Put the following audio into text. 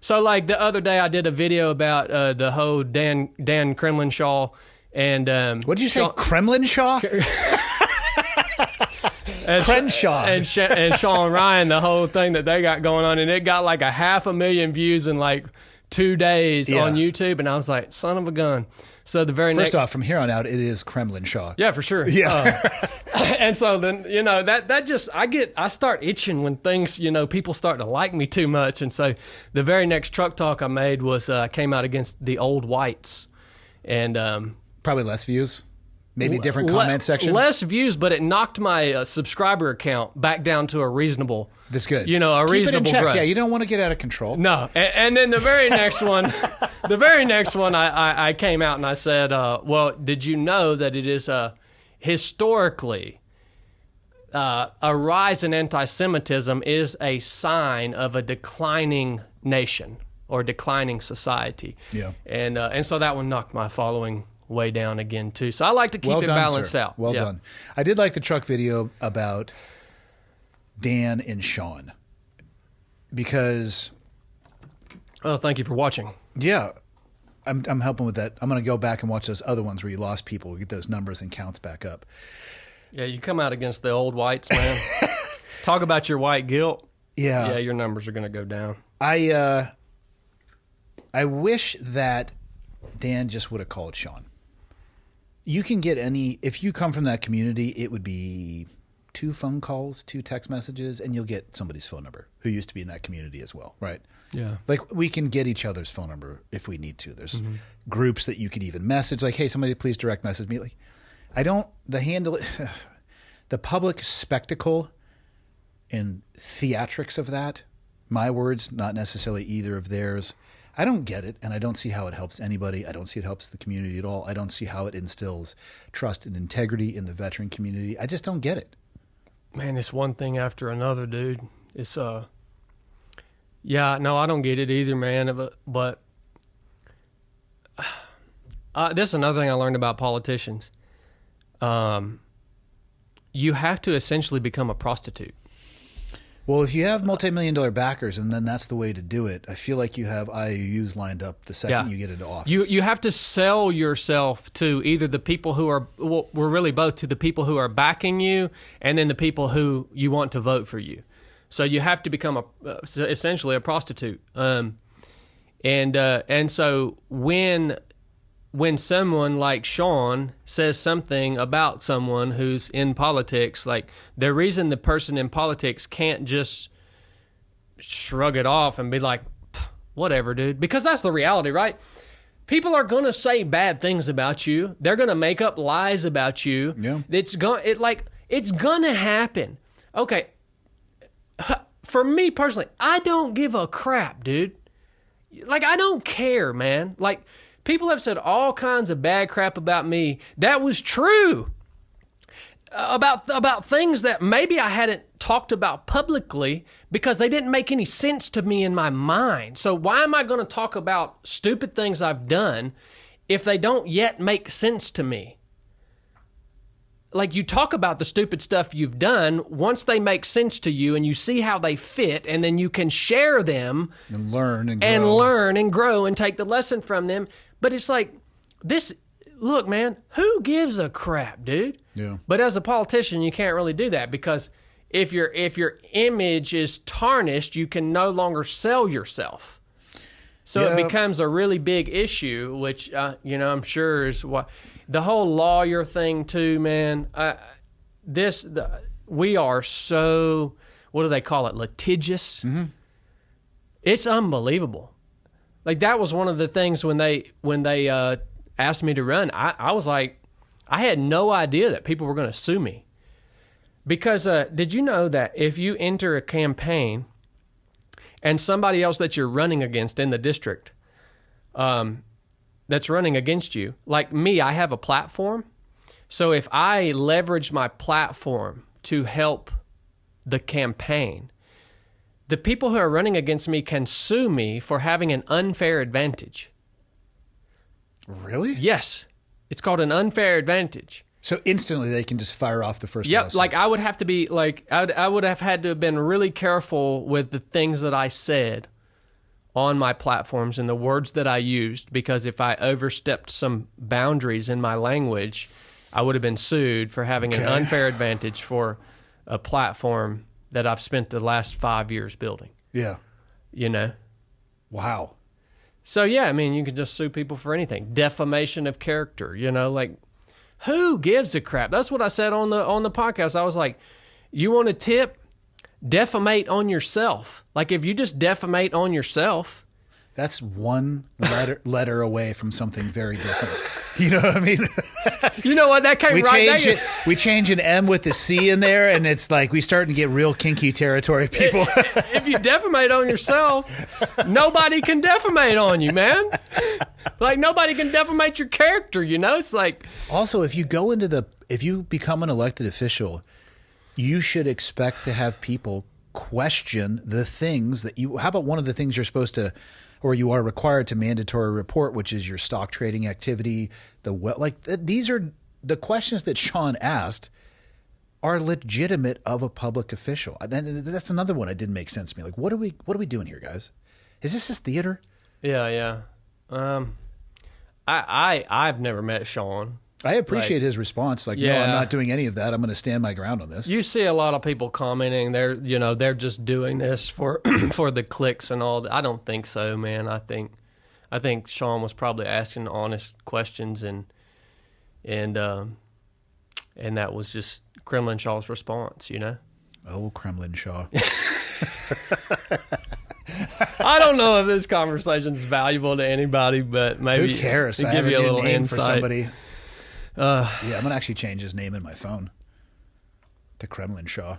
So like the other day I did a video about the whole Dan Crenshaw and what did you say, Kremlin-Shaw? Crenshaw and Sean Ryan, the whole thing that they got going on, and it got like 500,000 views in like 2 days on YouTube, and I was like, son of a gun. So the very first off, from here on out, it is Kremlin-Shaw. Yeah, for sure. Yeah. And so then, that just, I start itching when things, people start to like me too much. And so the very next truck talk I made was, came out against the old whites. And probably less views. Maybe different comment section. Less views, but it knocked my subscriber account back down to a reasonable. That's good. A reasonable Keep it in check. growth. Yeah, you don't want to get out of control. No, and then the very next one, I came out and I said, well, did you know that it is historically a rise in anti-Semitism is a sign of a declining nation or declining society. Yeah, and so that one knocked my following way down again too. So I like to keep it balanced out. Well done. I did like the truck video about Dan and Sean because. Oh, thank you for watching. Yeah, I'm helping with that. I'm going to go back and watch those other ones where you lost people. We get those numbers and counts back up. Yeah, you come out against the old whites, man. Talk about your white guilt. Yeah, your numbers are going to go down. I wish that Dan just would have called Sean. You can get if you come from that community, it would be 2 phone calls, 2 text messages, and you'll get somebody's phone number who used to be in that community as well, right? Yeah. Like we can get each other's phone number if we need to. There's groups that you could even message, like, hey, somebody please direct message me. Like, the public spectacle and theatrics of that, my words, not necessarily either of theirs, I don't get it, and I don't see how it helps anybody. I don't see it helps the community at all. I don't see how it instills trust and integrity in the veteran community. I just don't get it. Man, it's one thing after another, dude. It's yeah, no, I don't get it either, man. But this is another thing I learned about politicians. You have to essentially become a prostitute. Well, if you have multi-million-dollar backers, and then that's the way to do it, I feel like you have IOUs lined up the second you get into office. You have to sell yourself to either the people who are, well, we're really both, to the people who are backing you, and then the people who you want to vote for you. So you have to become essentially a prostitute. And so when someone like Sean says something about someone who's in politics, like the reason the person in politics can't just shrug it off and be like, whatever, dude, because that's the reality, right? People are going to say bad things about you. They're going to make up lies about you. Yeah. It's going to happen. Okay. For me personally, I don't give a crap, dude. Like, I don't care, man. Like, people have said all kinds of bad crap about me. That was true. About things that maybe I hadn't talked about publicly because they didn't make any sense to me in my mind. So why am I going to talk about stupid things I've done if they don't yet make sense to me? Like, you talk about the stupid stuff you've done once they make sense to you and you see how they fit, and then you can share them and learn and grow and take the lesson from them. But it's like this. Look, man, who gives a crap, dude? Yeah. But as a politician, you can't really do that because if your image is tarnished, you can no longer sell yourself. So it becomes a really big issue, which I'm sure is what the whole lawyer thing too, man. We are so, what do they call it? Litigious. Mm-hmm. It's unbelievable. Like, that was one of the things when they asked me to run. I was like, I had no idea that people were going to sue me. Because did you know that if you enter a campaign and somebody else that you're running against in the district that's running against you, like me, I have a platform. So if I leverage my platform to help the campaign, the people who are running against me can sue me for having an unfair advantage. Really? Yes. It's called an unfair advantage. So instantly they can just fire off the first Yep. lawsuit. Like, I would have to be like, I would have had to have been really careful with the things that I said on my platforms and the words that I used, because if I overstepped some boundaries in my language, I would have been sued for having an unfair advantage for a platform that I've spent the last 5 years building. Yeah. You know? Wow. So, yeah, I mean, you can just sue people for anything. Defamation of character, you know, like, who gives a crap? That's what I said on the podcast. I was like, you want a tip? Defamate on yourself. Like, if you just defamate on yourself. That's one letter away from something very different. You know what I mean? You know what? That came right there. We change an M with the C in there, and it's like we starting to get real kinky territory, people. If you defamate on yourself, nobody can defamate on you, man. Like, nobody can defamate your character, you know? It's like... Also, if you become an elected official, you should expect to have people question the things that you... How about one of the things you're supposed to... or you are required to mandatory report, which is your stock trading activity. These are the questions that Sean asked are legitimate of a public official. That's another one that didn't make sense to me. Like, what are we doing here, guys? Is this just theater? Yeah. I've never met Sean. I appreciate his response. Like, no, I'm not doing any of that. I'm going to stand my ground on this. You see a lot of people commenting. They're just doing this for for the clicks and all that. I don't think so, man. I think Sean was probably asking honest questions, and that was just Crenshaw response. You know. Oh, Crenshaw. I don't know if this conversation is valuable to anybody, but maybe who cares? To give you a little name insight for somebody. Yeah, I'm gonna actually change his name in my phone to Crenshaw.